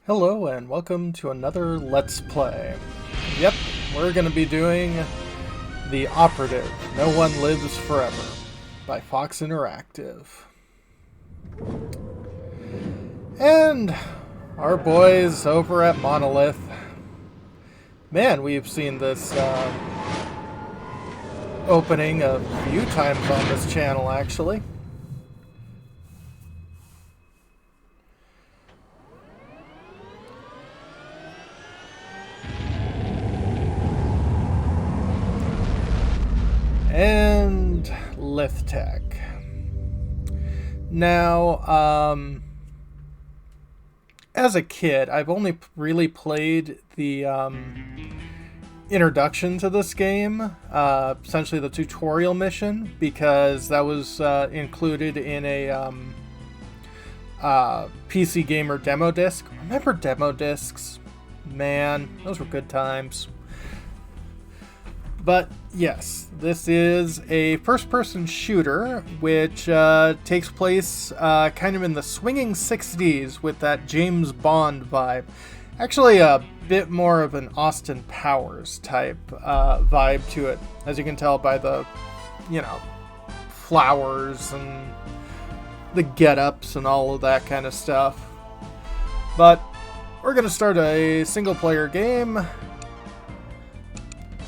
Hello and welcome to another Let's Play. Yep, we're going to be doing the Operative, No One Lives Forever by Fox Interactive. And our boys over at Monolith. Man, we've seen this opening a few times on this channel actually. And Lithtech. Now, as a kid, I've only really played the introduction to this game, essentially the tutorial mission, because that was included in a PC Gamer demo disc. Remember demo discs? Man, those were good times. But yes, this is a first-person shooter which takes place kind of in the swinging 60s with that James Bond vibe. Actually, a bit more of an Austin Powers type vibe to it, as you can tell by the, flowers and the get-ups and all of that kind of stuff. But we're going to start a single-player game.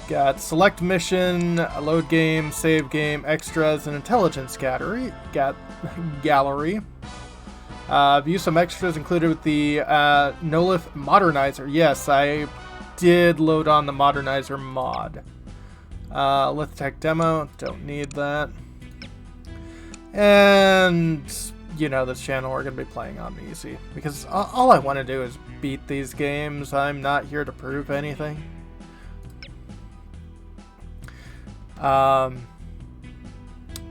Got select mission, load game, save game, extras, and intelligence gallery. View some extras included with the Nolith Modernizer. Yes, I did load on the Modernizer mod. Lithtech demo, don't need that. And, this channel we're going to be playing on easy. Because all I want to do is beat these games. I'm not here to prove anything.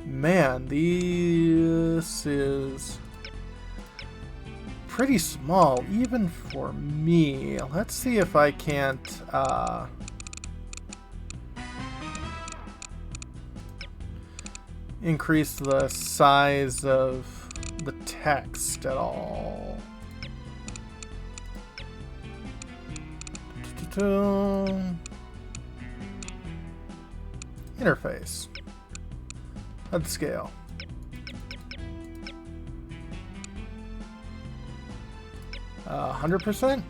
Man, this is pretty small, even for me. Let's see if I can't, increase the size of the text at all. Interface. HUD scale. 100%?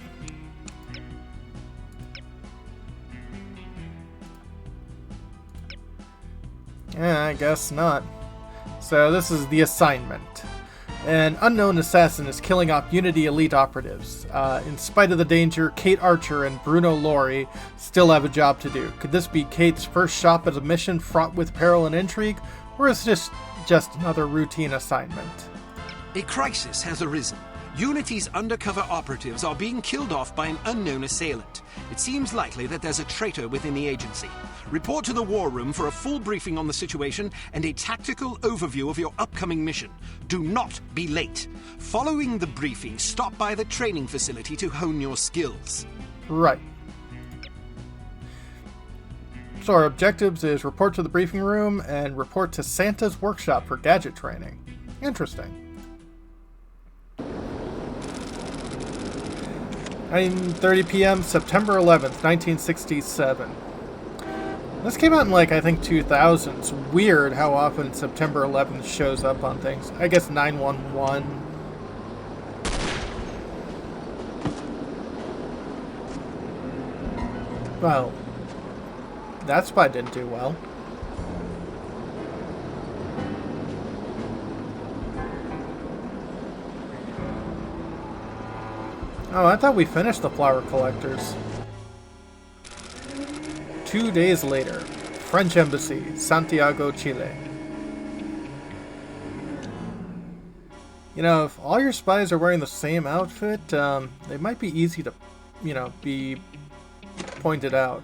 Yeah, I guess not. So this is the assignment. An unknown assassin is killing off Unity elite operatives. In spite of the danger, Cate Archer and Bruno Lori still have a job to do. Could this be Cate's first shot at a mission fraught with peril and intrigue, or is this just another routine assignment? A crisis has arisen. Unity's undercover operatives are being killed off by an unknown assailant. It seems likely that there's a traitor within the agency. Report to the war room for a full briefing on the situation and a tactical overview of your upcoming mission. Do not be late. Following the briefing, stop by the training facility to hone your skills. Right. So our objectives is report to the briefing room and report to Santa's workshop for gadget training. Interesting. 9:30 p.m. September 11th, 1967. This came out in, I think 2000. It's weird how often September 11th shows up on things. I guess 911. Well, that spy didn't do well. Oh, I thought we finished the flower collectors. 2 days later, French Embassy, Santiago, Chile. If all your spies are wearing the same outfit, they might be easy to, be pointed out.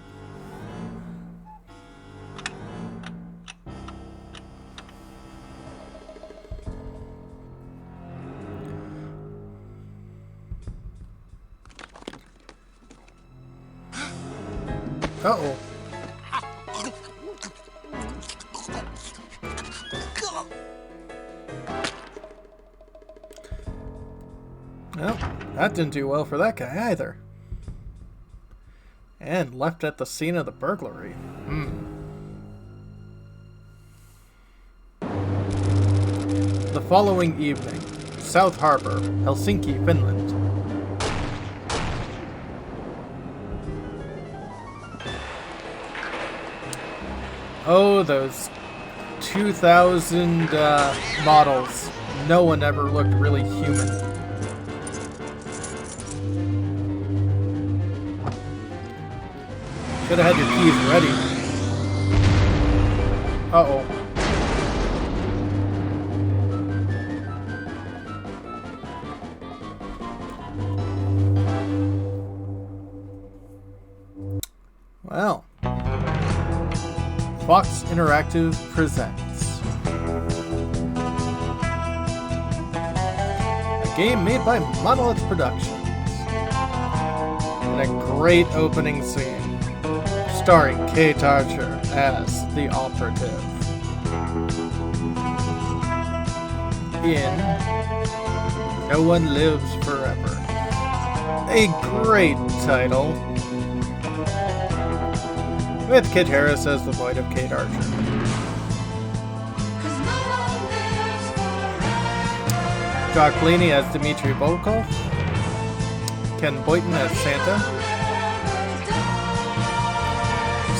Uh-oh. Well, that didn't do well for that guy either. And left at the scene of the burglary. The following evening, South Harbor, Helsinki, Finland. Oh, those 2000 models. No one ever looked really human. Should have had your keys ready. Uh-oh. Well. Fox Interactive presents a game made by Monolith Productions. And a great opening scene. Starring Cate Archer as the Operative. In No One Lives Forever. A great title. With Kit Harris as the voice of Cate Archer. Jock Blaney as Dmitry Volkov. Ken Boyton as Santa.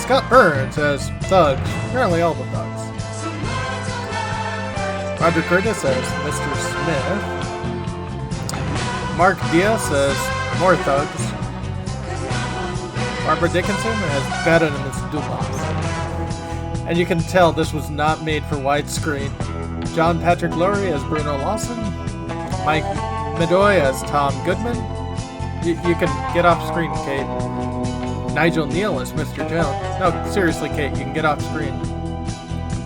Scott Burns as Thugs, apparently all the Thugs. Roger Curtis as Mr. Smith. Mark Diaz as more Thugs. Barbara Dickinson as Baron and Miss Dumas. And you can tell this was not made for widescreen. John Patrick Lurie as Bruno Lawson. Mike Medoy as Tom Goodman. You can get off screen, Kate. Nigel Neal as Mr. Jones. No, seriously, Kate, you can get off screen.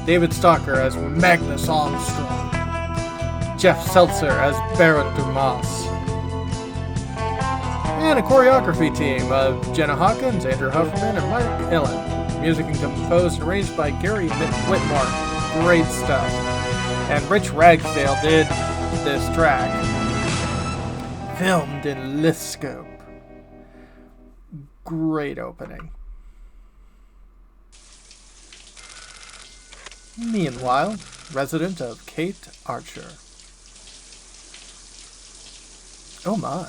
David Stalker as Magnus Armstrong. Jeff Seltzer as Baron Dumas. And a choreography team of Jenna Hawkins, Andrew Hufferman, and Mike Hillen. Music and composed and arranged by Gary Whitmore. Great stuff. And Rich Ragsdale did this track. Filmed in Lithscope. Great opening. Meanwhile, resident of Cate Archer. Oh my.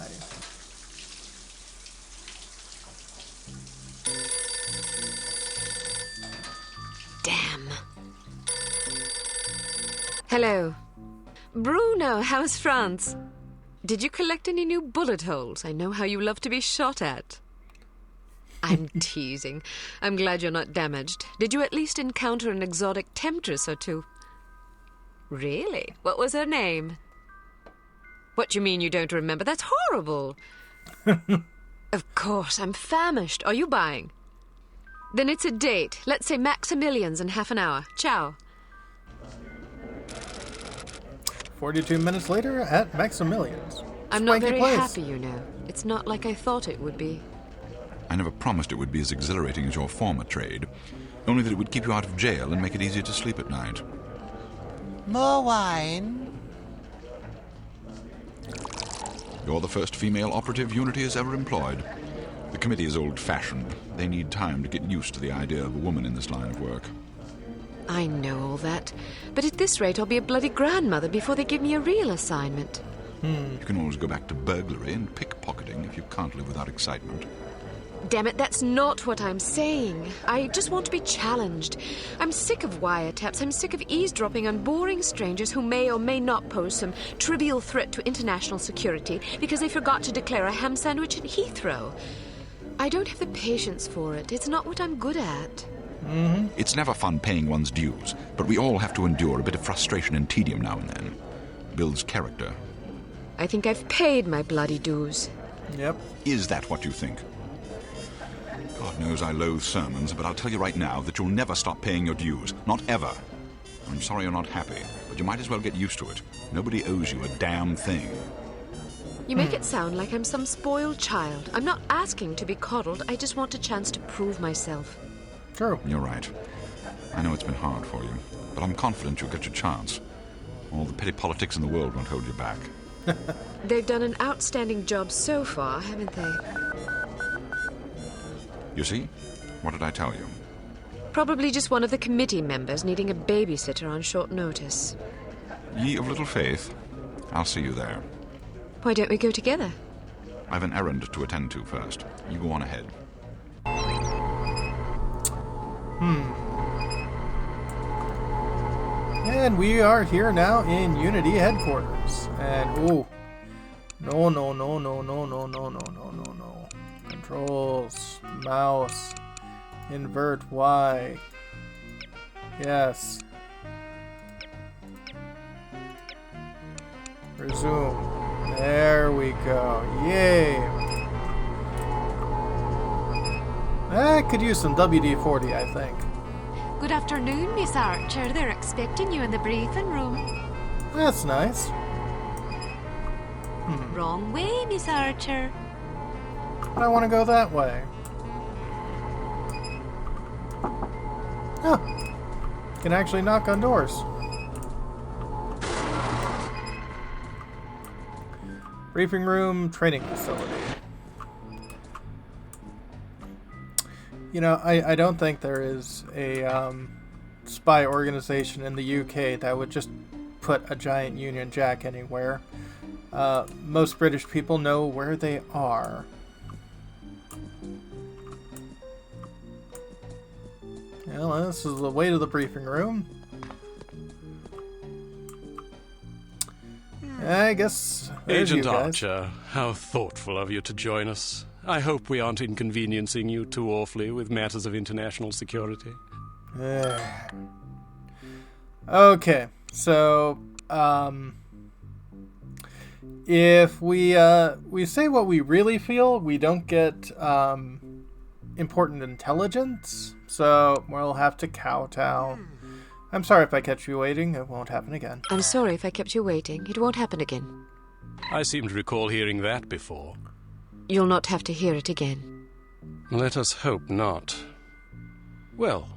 Damn. Hello. Bruno, how's France? Did you collect any new bullet holes? I know how you love to be shot at. I'm teasing. I'm glad you're not damaged. Did you at least encounter an exotic temptress or two? Really? What was her name? What do you mean you don't remember? That's horrible. Of course, I'm famished. Are you buying? Then it's a date. Let's say Maximilian's in half an hour. Ciao. 42 minutes later at Maximilian's. I'm not Swanky very place. happy, you know. It's not like I thought it would be. I never promised it would be as exhilarating as your former trade, only that it would keep you out of jail and make it easier to sleep at night. More wine? You're the first female operative Unity has ever employed. The committee is old-fashioned. They need time to get used to the idea of a woman in this line of work. I know all that. But at this rate, I'll be a bloody grandmother before they give me a real assignment. You can always go back to burglary and pickpocketing if you can't live without excitement. Damn it, that's not what I'm saying. I just want to be challenged. I'm sick of wiretaps. I'm sick of eavesdropping on boring strangers who may or may not pose some trivial threat to international security because they forgot to declare a ham sandwich at Heathrow. I don't have the patience for it. It's not what I'm good at. It's never fun paying one's dues, but we all have to endure a bit of frustration and tedium now and then. Builds character. I think I've paid my bloody dues. Yep. Is that what you think? God knows I loathe sermons, but I'll tell you right now that you'll never stop paying your dues. Not ever. I'm sorry you're not happy, but you might as well get used to it. Nobody owes you a damn thing. You make it sound like I'm some spoiled child. I'm not asking to be coddled. I just want a chance to prove myself. True. You're right. I know it's been hard for you, but I'm confident you'll get your chance. All the petty politics in the world won't hold you back. They've done an outstanding job so far, haven't they? You see? What did I tell you? Probably just one of the committee members needing a babysitter on short notice. Ye of little faith, I'll see you there. Why don't we go together? I've an errand to attend to first. You go on ahead. And we are here now in Unity headquarters. And oh, no. Controls, mouse, invert Y. Yes. Resume. There we go. Yay. I could use some WD-40, I think. Good afternoon, Miss Archer. They're expecting you in the briefing room. That's nice. Wrong way, Miss Archer. I want to go that way. Huh. Can actually knock on doors. Briefing room, training facility. You know, I don't think there is a spy organization in the UK that would just put a giant Union Jack anywhere. Most British people know where they are. Well, this is the way to the briefing room. I guess there's Agent you guys. Archer, how thoughtful of you to join us. I hope we aren't inconveniencing you too awfully with matters of international security. Okay, so if we say what we really feel, we don't get important intelligence, so we'll have to kowtow. I'm sorry if I kept you waiting. It won't happen again. I'm sorry if I kept you waiting. It won't happen again. I seem to recall hearing that before. You'll not have to hear it again. Let us hope not. Well,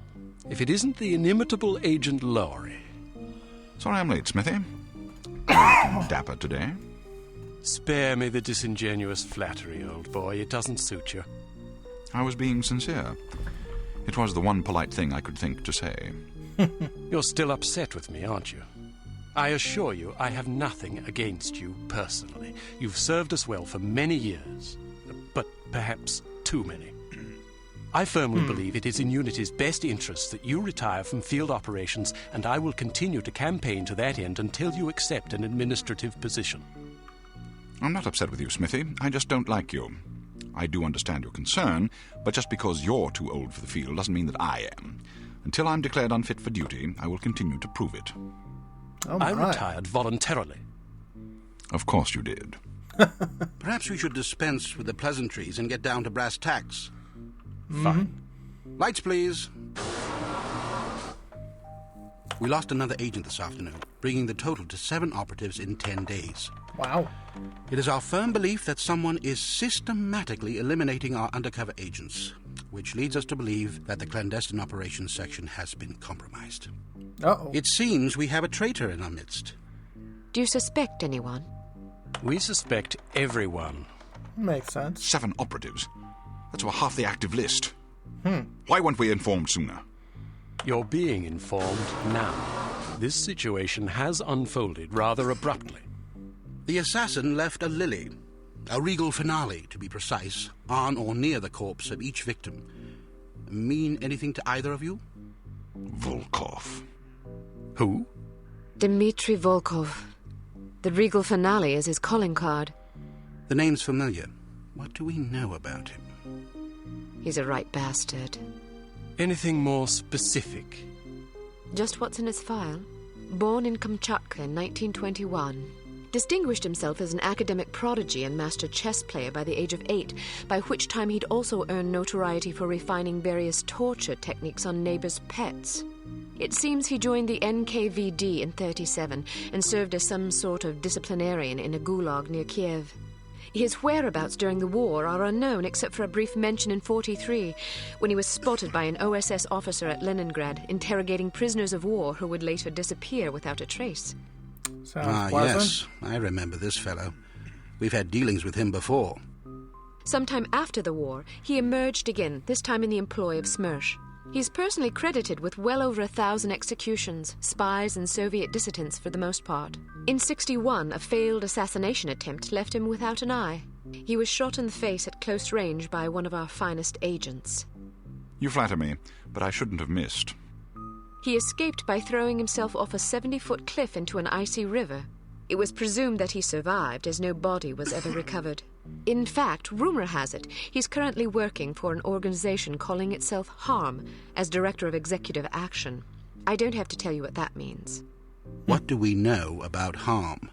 if it isn't the inimitable Agent Lowry. Sorry I'm late, Smithy. Dapper today. Spare me the disingenuous flattery, old boy. It doesn't suit you. I was being sincere. It was the one polite thing I could think to say. You're still upset with me, aren't you? I assure you I have nothing against you personally. You've served us well for many years, but perhaps too many. I firmly believe it is in Unity's best interests that you retire from field operations, and I will continue to campaign to that end until you accept an administrative position. I'm not upset with you, Smithy. I just don't like you. I do understand your concern, but just because you're too old for the field doesn't mean that I am. Until I'm declared unfit for duty, I will continue to prove it. Oh, I my. retired voluntarily. Of course you did. Perhaps we should dispense with the pleasantries and get down to brass tacks. Fine. Lights, please. We lost another agent this afternoon, bringing the total to 7 operatives in 10 days. Wow. It is our firm belief that someone is systematically eliminating our undercover agents, which leads us to believe that the clandestine operations section has been compromised. Uh-oh. It seems we have a traitor in our midst. Do you suspect anyone? We suspect everyone. Makes sense. 7 operatives. That's over half the active list. Why weren't we informed sooner? You're being informed now. This situation has unfolded rather abruptly. The assassin left a lily, a regal finale, to be precise, on or near the corpse of each victim. Mean anything to either of you? Volkov. Who? Dmitry Volkov. The regal finale is his calling card. The name's familiar. What do we know about him? He's a right bastard. Anything more specific? Just what's in his file. Born in Kamchatka in 1921. Distinguished himself as an academic prodigy and master chess player by the age of 8, by which time he'd also earned notoriety for refining various torture techniques on neighbors' pets. It seems he joined the NKVD in 37 and served as some sort of disciplinarian in a gulag near Kiev. His whereabouts during the war are unknown except for a brief mention in 43, when he was spotted by an OSS officer at Leningrad interrogating prisoners of war who would later disappear without a trace. Sounds pleasant. Yes, I remember this fellow. We've had dealings with him before. Sometime after the war, he emerged again, this time in the employ of Smersh. He's personally credited with well over 1,000 executions, spies and Soviet dissidents for the most part. In '61, a failed assassination attempt left him without an eye. He was shot in the face at close range by one of our finest agents. You flatter me, but I shouldn't have missed. He escaped by throwing himself off a 70-foot cliff into an icy river. It was presumed that he survived, as no body was ever recovered. In fact, rumor has it, he's currently working for an organization calling itself HARM as Director of Executive Action. I don't have to tell you what that means. What do we know about harm?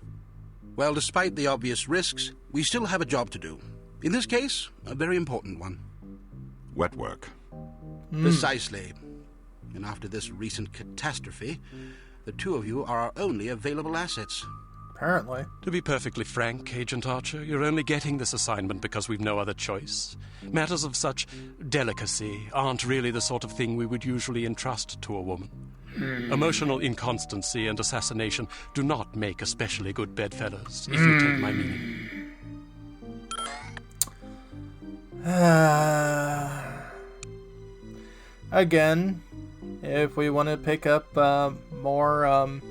Well, despite the obvious risks, we still have a job to do. In this case, a very important one. Wet work. Precisely. And after this recent catastrophe, the two of you are our only available assets. Apparently. To be perfectly frank, Agent Archer, you're only getting this assignment because we've no other choice. Matters of such delicacy aren't really the sort of thing we would usually entrust to a woman. Emotional inconstancy and assassination do not make especially good bedfellows, if you take my meaning. Again, if we want to pick up more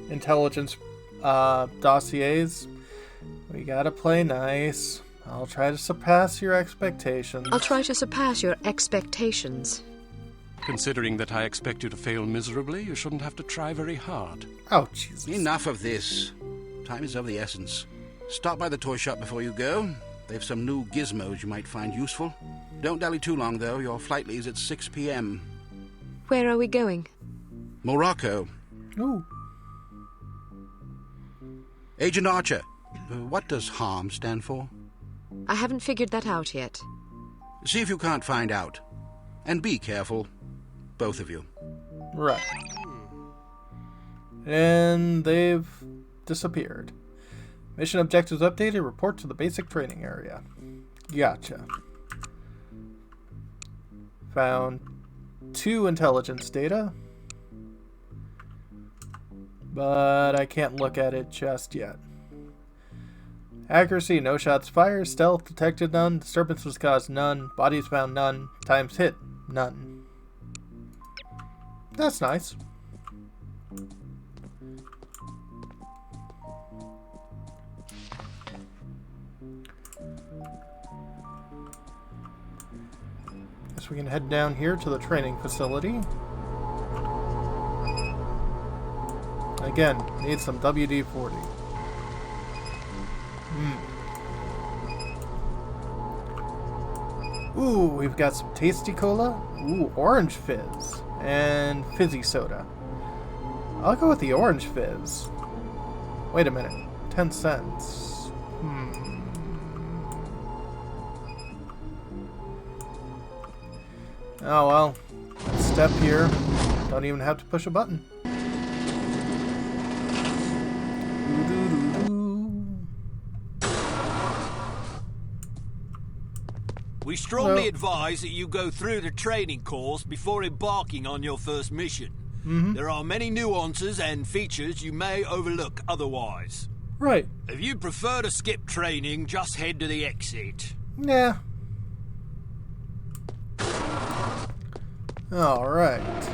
intelligence dossiers, we gotta play nice. I'll try to surpass your expectations. I'll try to surpass your expectations. Considering that I expect you to fail miserably, you shouldn't have to try very hard. Oh, Jesus. Enough of this. Time is of the essence. Stop by the toy shop before you go. They've some new gizmos you might find useful. Don't dally too long, though. Your flight leaves at 6 p.m. Where are we going? Morocco. Ooh. Agent Archer, what does HARM stand for? I haven't figured that out yet. See if you can't find out. And be careful. Both of you. Right. And they've disappeared. Mission objectives updated. Report to the basic training area. Gotcha. Found 2 intelligence data. But I can't look at it just yet. Accuracy, no shots fired. Stealth, detected none. Disturbance was caused, none. Bodies found, none. Times hit, none. That's nice. Guess we can head down here to the training facility. Again, need some WD-40. Ooh, we've got some tasty cola. Ooh, orange fizz. And fizzy soda. I'll go with the orange fizz. Wait a minute. 10 cents. Oh well. Let's step here. Don't even have to push a button. We strongly advise that you go through the training course before embarking on your first mission. There are many nuances and features you may overlook otherwise. Right. If you prefer to skip training, just head to the exit. Yeah. Alright.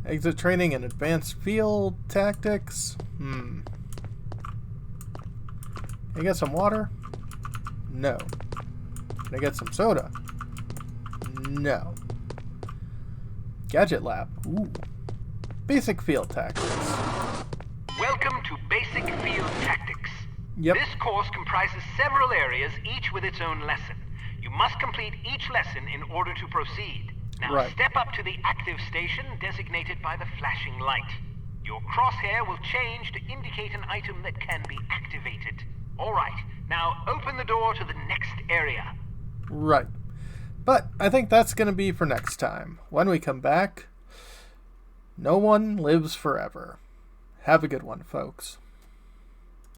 Exit training and advanced field tactics. Can I get some water? No. Can I get some soda? No. Gadget lab. Ooh. Basic field tactics. Welcome to Basic Field Tactics. Yep. This course comprises several areas, each with its own lesson. You must complete each lesson in order to proceed. Now step up to the active station designated by the flashing light. Your crosshair will change to indicate an item that can be activated. Alright, now open the door to the next area. Right. But I think that's going to be for next time. When we come back, no one lives forever. Have a good one, folks.